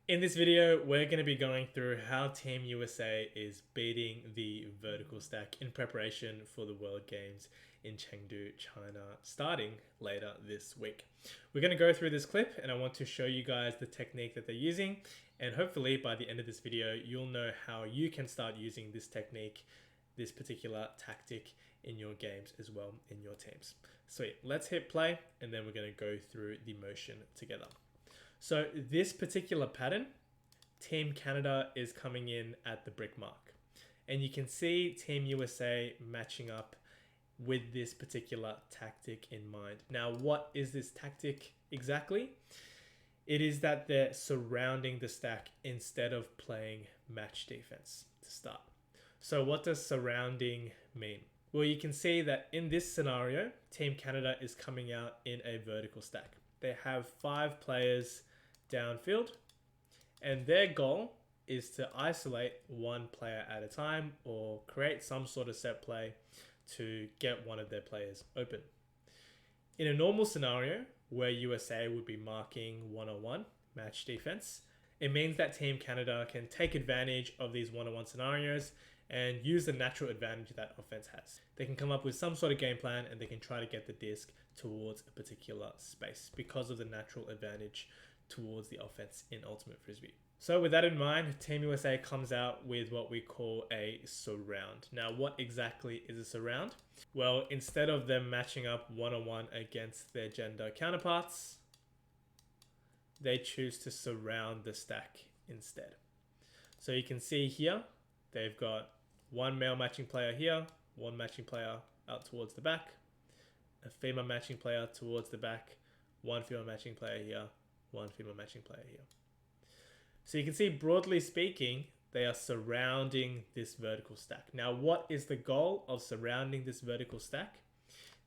In this video, we're going to be going through how Team USA is beating the vertical stack in preparation for the World Games in Chengdu, China, starting later this week. We're going to go through this clip and I want to show you guys the technique that they're using, and hopefully by the end of this video, you'll know how you can start using this technique, this particular tactic in your games as well, in your teams. Sweet, let's hit play and then we're going to go through the motion together. So this particular pattern, Team Canada is coming in at the brick mark. And you can see Team USA matching up with this particular tactic in mind. Now, what is this tactic exactly? It is that they're surrounding the stack instead of playing match defense to start. So what does surrounding mean? Well, you can see that in this scenario, Team Canada is coming out in a vertical stack. They have 5 players downfield, and their goal is to isolate one player at a time or create some sort of set play to get one of their players open. In a normal scenario where USA would be marking one-on-one match defense, it means that Team Canada can take advantage of these one-on-one scenarios and use the natural advantage that offense has. They can come up with some sort of game plan and they can try to get the disc towards a particular space because of the natural advantage towards the offense in Ultimate Frisbee. So with that in mind, Team USA comes out with what we call a surround. Now, what exactly is a surround? Well, instead of them matching up one-on-one against their gender counterparts, they choose to surround the stack instead. So you can see here, they've got one male matching player here, one matching player out towards the back, a female matching player towards the back, one female matching player here, one female matching player here. So you can see, broadly speaking, they are surrounding this vertical stack. Now, what is the goal of surrounding this vertical stack?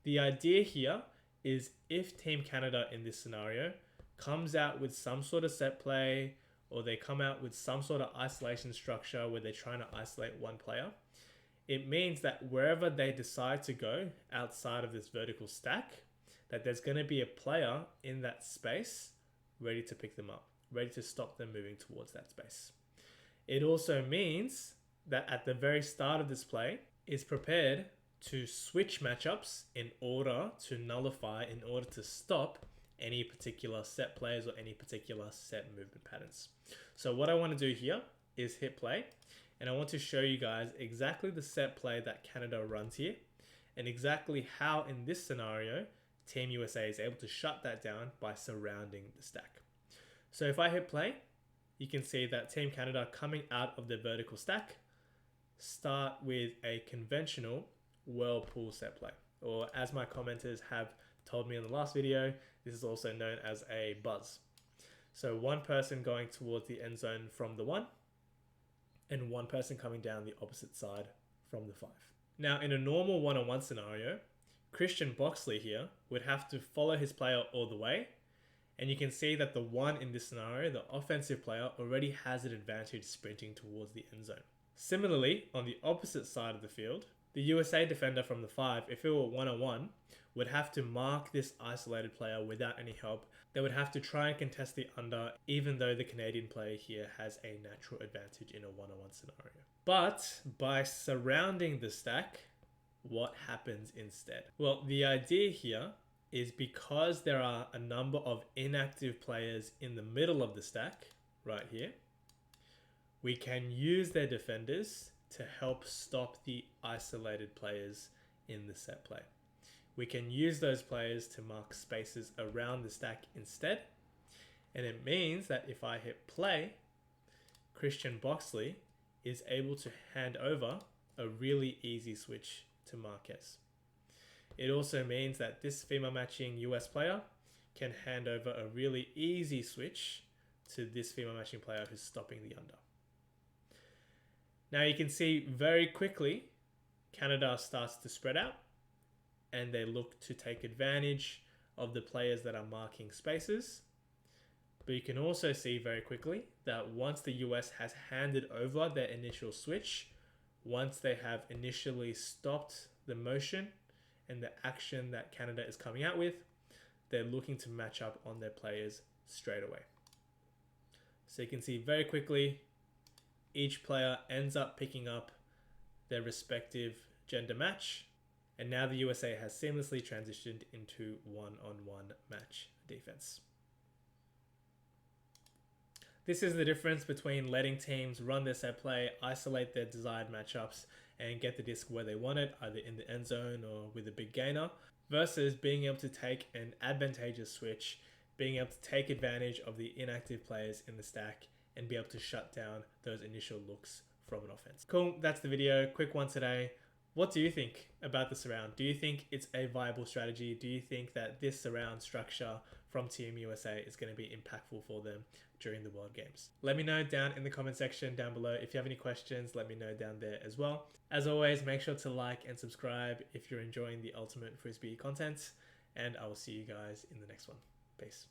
The idea here is if Team Canada in this scenario comes out with some sort of set play, or they come out with some sort of isolation structure where they're trying to isolate one player, it means that wherever they decide to go outside of this vertical stack, that there's going to be a player in that space ready to pick them up, ready to stop them moving towards that space. It also means that at the very start of this play is prepared to switch matchups in order to nullify, in order to stop any particular set plays or any particular set movement patterns. So what I want to do here is hit play, and I want to show you guys exactly the set play that Canada runs here and exactly how in this scenario Team USA is able to shut that down by surrounding the stack. So if I hit play, you can see that Team Canada coming out of the vertical stack start with a conventional whirlpool set play, or as my commenters have told me in the last video, this is also known as a buzz. So one person going towards the end zone from the 1 and one person coming down the opposite side from the 5. Now, in a normal one-on-one scenario, Christian Boxley here would have to follow his player all the way, and you can see that the 1 in this scenario, the offensive player, already has an advantage sprinting towards the end zone. Similarly, on the opposite side of the field, the USA defender from the 5, if it were one-on-one, would have to mark this isolated player without any help. They would have to try and contest the under, even though the Canadian player here has a natural advantage in a one-on-one scenario. But by surrounding the stack, what happens instead? Well, the idea here is because there are a number of inactive players in the middle of the stack, right here, we can use their defenders to help stop the isolated players in the set play. We can use those players to mark spaces around the stack instead. And it means that if I hit play, Christian Boxley is able to hand over a really easy switch to Marquez. It also means that this female matching US player can hand over a really easy switch to this female matching player who's stopping the under. Now you can see very quickly, Canada starts to spread out and they look to take advantage of the players that are marking spaces. But you can also see very quickly that once the US has handed over their initial switch, once they have initially stopped the motion and the action that Canada is coming out with, they're looking to match up on their players straight away. So you can see very quickly, each player ends up picking up their respective gender match. And now the USA has seamlessly transitioned into one-on-one match defense. This is the difference between letting teams run their set play, isolate their desired matchups, and get the disc where they want it, either in the end zone or with a big gainer, versus being able to take an advantageous switch, being able to take advantage of the inactive players in the stack, and be able to shut down those initial looks from an offense. Cool, that's the video. Quick one today. What do you think about the surround? Do you think it's a viable strategy? Do you think that this surround structure from Team USA is going to be impactful for them during the World Games? Let me know down in the comment section down below. If you have any questions, let me know down there as well. As always, make sure to like and subscribe if you're enjoying the Ultimate Frisbee content, and I will see you guys in the next one. Peace.